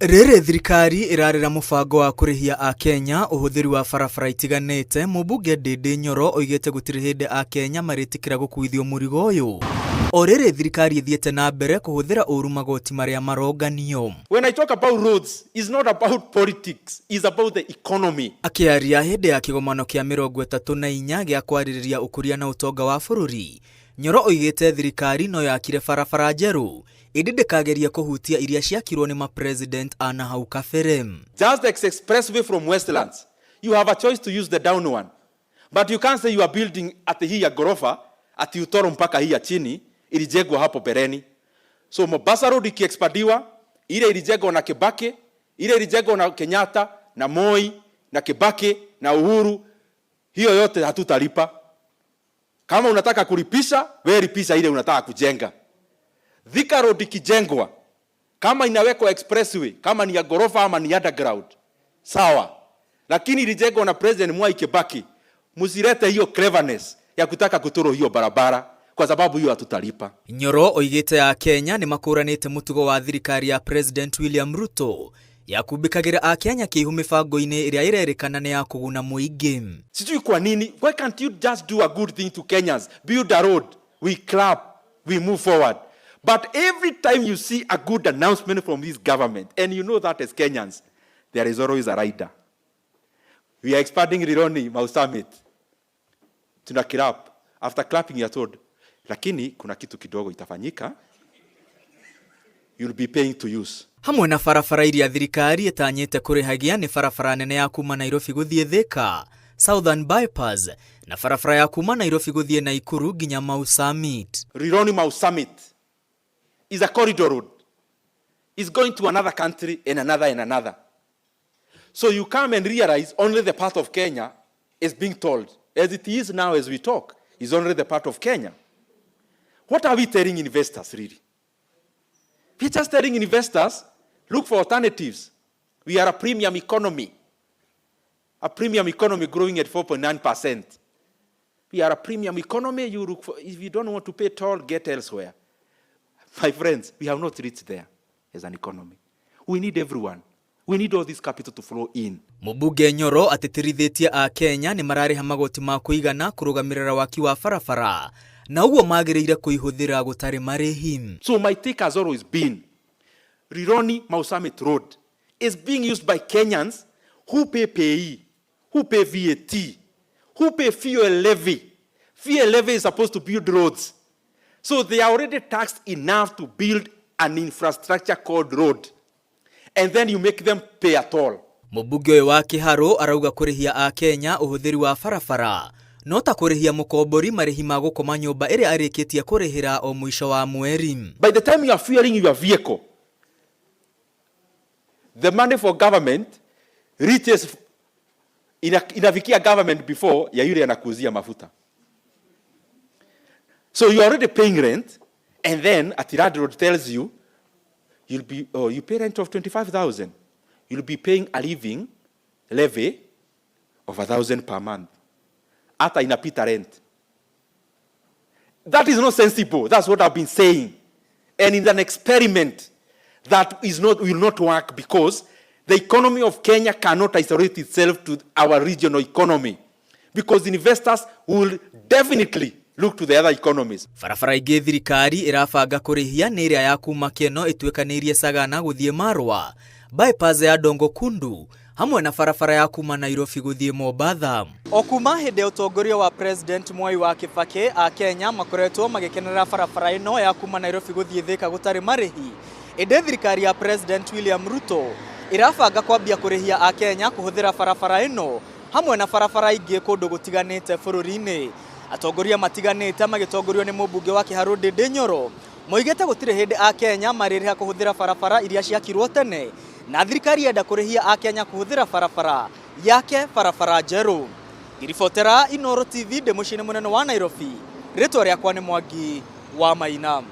Rĩrĩ thirikari irarĩra mũbango wa kũrĩhia Akenya ũhũthĩri wa barabara itiganĩte. Mũmbunge Ndindi Nyoro oigĩte gũtirĩ hĩndĩ Akenya marĩtĩkĩra gũkuithio mũrigo ũyũ. O rĩrĩ thirikari ithiĩte na mbere kũhũthĩra ũru magoti marĩa maronganio. When I talk about roads, it's not about politics, it's about the economy. Akĩaria hĩndĩ ya kĩgomano kĩa 34 gĩa kwarĩrĩria ũkũria na ũtonga wa bũrũri, Nyoro oigĩte thirikari no yakire barabara njerũ ĩndĩ ndĩkageria kũhutia iria ciakirwo nĩ ma-president a nahau kabere. Just the expressway from Westlands, you have a choice to use the down one. But you can't say you are building ati hii ya gorofa, ati utoro mpaka hii ya chini, ilijengwa hapo bereni. So Mombasa Road ikiexpandiwa, ile ilijengwa na Kibaki, ile ilijengwa na Kenyatta, na Moi, na Kibaki, na Uhuru, hiyo yote hatutalipa. Kama unataka kulipisha, wewe lipisha ile unataka kujenga. Thika Road ikijengwa, kama inawekwa expressway, kama ni ya gorofa ama ni underground, sawa. Lakini ilijengwa na President Mwai Kibaki, msirete hiyo cleverness ya kutaka kutoro hiyo barabara, kwa sababu hiyo hatutalipa. Nyoro oigĩte Akenya nĩ makũranĩte mũtugo wa thirikari ya President William Ruto ya kubĩkagĩra Akenya kĩihu mĩbango-inĩ ĩrĩa ĩrerĩkana nĩ ya kũguna mũingĩ. Sijui kwa nini, why can't you just do a good thing to Kenyans? Build a road, we clap, we move forward. But every time you see a good announcement from this government, and you know that as Kenyans, there is always a rider. We are expanding Rironi Mau Summit. Tuna clap. After clapping, you are told, lakini kuna kitu kidogo itafanyika. You'll be paying to use. Hamwe na barabara iria thirikari ĩtanyĩte kũrĩhagia nĩ barabara nene ya kuma Nairobi gũthiĩ Thika, Southern Bypass, na barabara ya kuma Nairobi gũthiĩ Naikuru nginya Mau Summit. Rironi Mau Summit is a corridor road. It's going to another country and another and another. So you come and realize only the part of Kenya is being told. As it is now as we talk, is only the part of Kenya. What are we telling investors really? We're just telling investors, look for alternatives. We are a premium economy. A premium economy growing at 4.9%. We are a premium economy. You look for, if you don't want to pay toll, get elsewhere. My friends, we have not reached there as an economy. We need everyone. We need all this capital to flow in. Mũmbunge Nyoro atĩtĩrithĩtie Akenya nĩ mararĩha magoti ma kũigana kũrũgamĩrĩra waki wa barabara, na ũguo magĩrĩire kũihũthĩra gũtarĩ marĩhi. So my take has always been, Rironi Mau Summit Road is being used by Kenyans who pay PAYE, who pay VAT, who pay fuel levy. Fuel levy is supposed to build roads. So they are already taxed enough to build an infrastructure called road. And then you make them pay at all. Mũmbunge ũyũ wa Kĩharũ arauga kũrĩhia Akenya ũhũthĩri wa barabara no ta kũrĩhia mũkombori marĩhi ma gũkoma nyũmba ĩrĩa arĩkĩtie kũrĩhĩra o mũico wa mweri. By the time you are fueling your vehicle, the money for government reaches inafikia government before ya yule anakuzia mafuta. So you are already paying rent, and then Atirad Road tells you, you pay rent of 25,000. You'll be paying a living levy of 1,000 per month. Hata inapita rent. That is not sensible. That's what I've been saying. And in an experiment that will not work, because the economy of Kenya cannot isolate itself to our regional economy, because investors will definitely look to the other economies. Barabara ingĩ thirikari irabanga kũrĩhia nĩ ĩrĩa ya kuma Keno ĩtuĩkanĩirie Sagana gũthiĩ Marwa, bypass ya Dongo Kundu, hamwe na barabara ya kuma Nairobi gũthiĩ Mombasa. O kuma hĩndĩ ya ũtongoria wa President Mwai wa Kibaki, Akenya makoretwo magĩkenera barabara ĩno ya kuma Nairobi gũthiĩ Thika gũtarĩ marĩhi. Ĩndĩ thirikari ya President William Ruto irabanga kwambia kũrĩhia Akenya kũhũthĩra barabara ĩno hamwe na barabara ingĩ kũndũ gũtiganĩte bũrũri-inĩ. Atongoria matiganĩte magĩtongorio nĩ mũmbunge wa Kĩharũ Ndindi Nyoro moigĩte gũtirĩ hĩndĩ Akenya marĩrĩha kũhũthĩra barabara iria ciakirwo tene, na thirikari yenda kũrĩhia Akenya kũhũthĩra barabara yake barabara njerũ. Ngĩribotera Inooro TV ndĩ mũciĩ-inĩ mũnene wa Nairobi, rĩtwa rĩakwa nĩ Mwangi wa Maina.